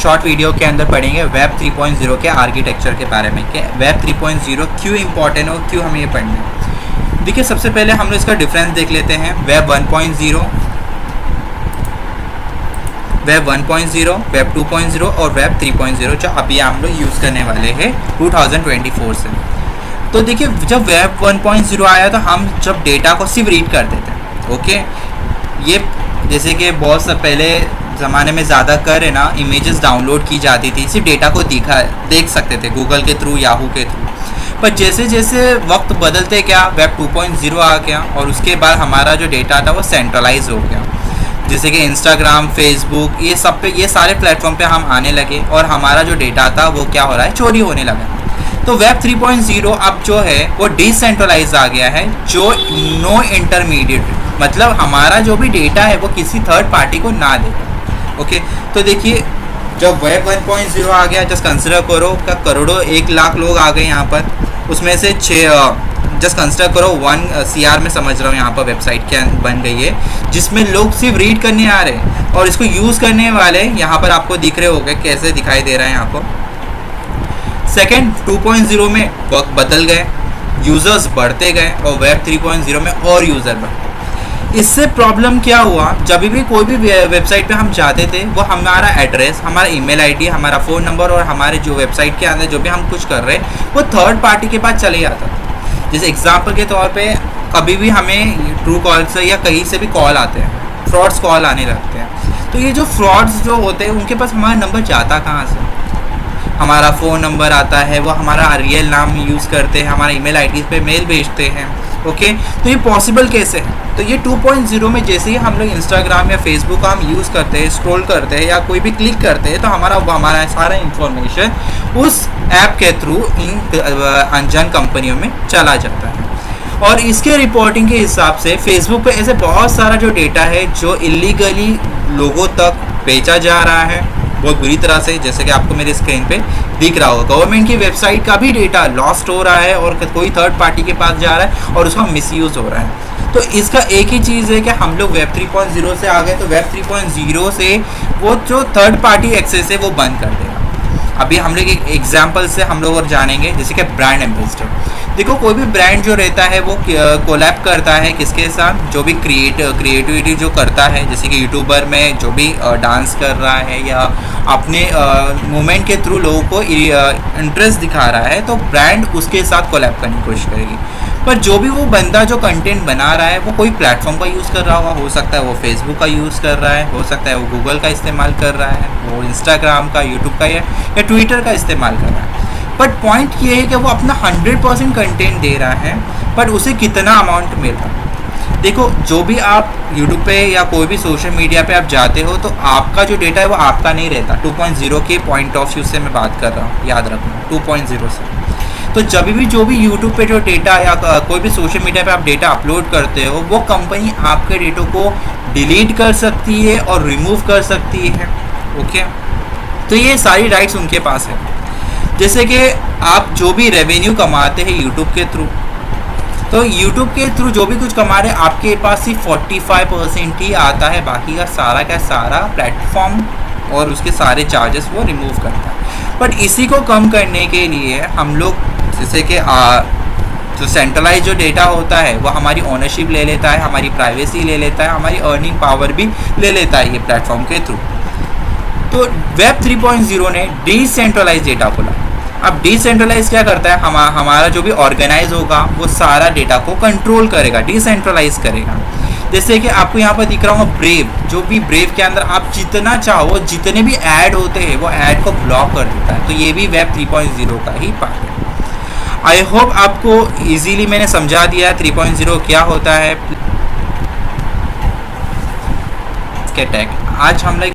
Short video के अंदर पढ़ेंगे वेब 3.0 के आर्किटेक्चर के बारे में, कि वेब 3.0 क्यों इम्पोर्टेंट है और क्यों हमें ये पढ़ना है। देखिए सबसे पहले हम लोग इसका डिफरेंस देख लेते हैं। वेब 1.0, वेब 1.0, वेब 2.0 और वेब 3.0 जो अभी हम लोग यूज़ करने वाले हैं 2024 से। तो देखिए जब वेब 1.0 आया तो हम जब डेटा को सिर्फ रीड करते थे, ओके, ये जैसे कि बहुत से पहले ज़माने में ज़्यादा कर है ना, इमेजेस डाउनलोड की जाती थी, सिर्फ डेटा को देख सकते थे गूगल के थ्रू, याहू के थ्रू। पर जैसे जैसे वक्त बदलते क्या वेब 2.0 आ गया और उसके बाद हमारा जो डेटा था वो सेंट्रलाइज हो गया। जैसे कि इंस्टाग्राम, फेसबुक, ये सब पे, ये सारे प्लेटफॉर्म पे हम आने लगे और हमारा जो डेटा था वो क्या हो रहा है, चोरी होने लगा। तो वेब 3.0 अब जो है वो डिसेंट्रलाइज आ गया है, जो नो इंटरमीडिएट, मतलब हमारा जो भी डेटा है वो किसी थर्ड पार्टी को ना दे। ओके, तो देखिए जब वेब 1.0 आ गया, जस्ट कंसिडर करो क्या करोड़ों 1 लाख लोग आ गए यहाँ पर, उसमें से जस्ट कंसिडर करो 1 CR में समझ रहा हूँ यहाँ पर वेबसाइट क्या बन गई है जिसमें लोग सिर्फ रीड करने आ रहे हैं और इसको यूज़ करने वाले यहाँ पर आपको दिख रहे होंगे कैसे दिखाई दे रहा है यहाँ पर। सेकेंड 2.0 में वक्त बदल गए, यूज़र्स बढ़ते गए और वेब 3.0 में और यूज़र बढ़ गए। इससे प्रॉब्लम क्या हुआ, जब भी कोई भी वेबसाइट पे हम जाते थे वो हमारा एड्रेस, हमारा ईमेल आईडी, हमारा फ़ोन नंबर और हमारे जो वेबसाइट के अंदर जो भी हम कुछ कर रहे हैं वो थर्ड पार्टी के पास चले जाता था। जैसे एग्जांपल के तौर पे कभी भी हमें ट्रू कॉल से या कहीं से भी कॉल आते हैं, फ्रॉड्स कॉल आने लगते हैं, तो ये जो फ्रॉड्स जो होते हैं उनके पास हमारा नंबर जाता कहाँ से, हमारा फ़ोन नंबर आता है, वो हमारा रियल नाम यूज़ करते हैं, हमारा ईमेल आईडी पे मेल भेजते हैं। ओके, तो ये पॉसिबल कैसे है? तो ये 2.0 में जैसे ही हम लोग इंस्टाग्राम या फेसबुक का हम यूज़ करते हैं, स्क्रॉल करते हैं या कोई भी क्लिक करते हैं तो हमारा सारा इंफॉर्मेशन उस ऐप के थ्रू इन अनजान कंपनियों में चला जाता है। और इसके रिपोर्टिंग के हिसाब से फेसबुक पे ऐसे बहुत सारा जो डेटा है जो इलीगली लोगों तक बेचा जा रहा है बहुत बुरी तरह से, जैसे कि आपको मेरे स्क्रीन पे दिख रहा होगा। गवर्नमेंट की वेबसाइट का भी डेटा लॉस्ट हो रहा है और कोई थर्ड पार्टी के पास जा रहा है और उसका मिसयूज़ हो रहा है। तो इसका एक ही चीज़ है कि हम लोग वेब 3.0 से आ गए तो वेब 3.0 से वो जो थर्ड पार्टी एक्सेस है वो बंद कर देगा। अभी हम लोग एक एग्जाम्पल से हम लोग और जानेंगे, जैसे कि ब्रांड एम्बेसडर। देखो कोई भी ब्रांड जो रहता है वो कोलैब करता है किसके साथ, जो भी क्रिएटिविटी जो करता है, जैसे कि यूट्यूबर में जो भी डांस कर रहा है या अपने मूवमेंट के थ्रू लोगों को इंटरेस्ट दिखा रहा है, तो ब्रांड उसके साथ कोलैब करने की कोशिश करेगी। पर जो भी वो बंदा जो कंटेंट बना रहा है वो कोई प्लेटफॉर्म का यूज़ कर रहा होगा, हो सकता है वो फेसबुक का यूज़ कर रहा है, हो सकता है वो गूगल का इस्तेमाल कर रहा है, वो इंस्टाग्राम का, यूट्यूब का या ट्विटर का इस्तेमाल कर रहा है। बट पॉइंट ये है कि वो अपना 100% कंटेंट दे रहा है, बट उसे कितना अमाउंट मिल रहा है। देखो जो भी आप यूट्यूब पे या कोई भी सोशल मीडिया पे आप जाते हो तो आपका जो डेटा है वो आपका नहीं रहता। 2.0 के पॉइंट ऑफ व्यू से मैं बात कर रहा हूँ, याद रखना 2.0 से। तो जब भी जो भी यूट्यूब पे जो डेटा या कोई भी सोशल मीडिया पे आप डेटा अपलोड करते हो वो कंपनी आपके डेटा को डिलीट कर सकती है और रिमूव कर सकती है। ओके, तो ये सारी राइट्स उनके पास है। जैसे कि आप जो भी रेवेन्यू कमाते हैं यूट्यूब के थ्रू, तो यूट्यूब के थ्रू जो भी कुछ कमा रहे हैं आपके पास सिर्फ 45% ही आता है, बाकी का सारा प्लेटफॉर्म और उसके सारे चार्जेस वो रिमूव करता है। बट इसी को कम करने के लिए हम लोग जैसे कि जो सेंट्रलाइज जो डेटा होता है वो हमारी ओनरशिप ले लेता है, हमारी प्राइवेसी ले लेता है, हमारी अर्निंग पावर भी ले लेता है ये प्लेटफॉर्म के थ्रू। तो वेब 3.0 ने डिसेंट्रलाइज डेटा को ला। अब डिसेंट्रलाइज क्या करता है, हमारा जो भी ऑर्गेनाइज होगा वो सारा डेटा को कंट्रोल करेगा, डिसेंट्रलाइज करेगा। जैसे कि आपको यहाँ पर दिख रहा होगा ब्रेव, जो भी ब्रेव के अंदर आप जितना चाहो जितने भी ऐड होते हैं वो ऐड को ब्लॉक कर देता है। तो ये भी वेब 3.0 का ही पार्ट है। आई होप आपको इजीली मैंने समझा दिया है 3.0 क्या होता है। आज हम लोग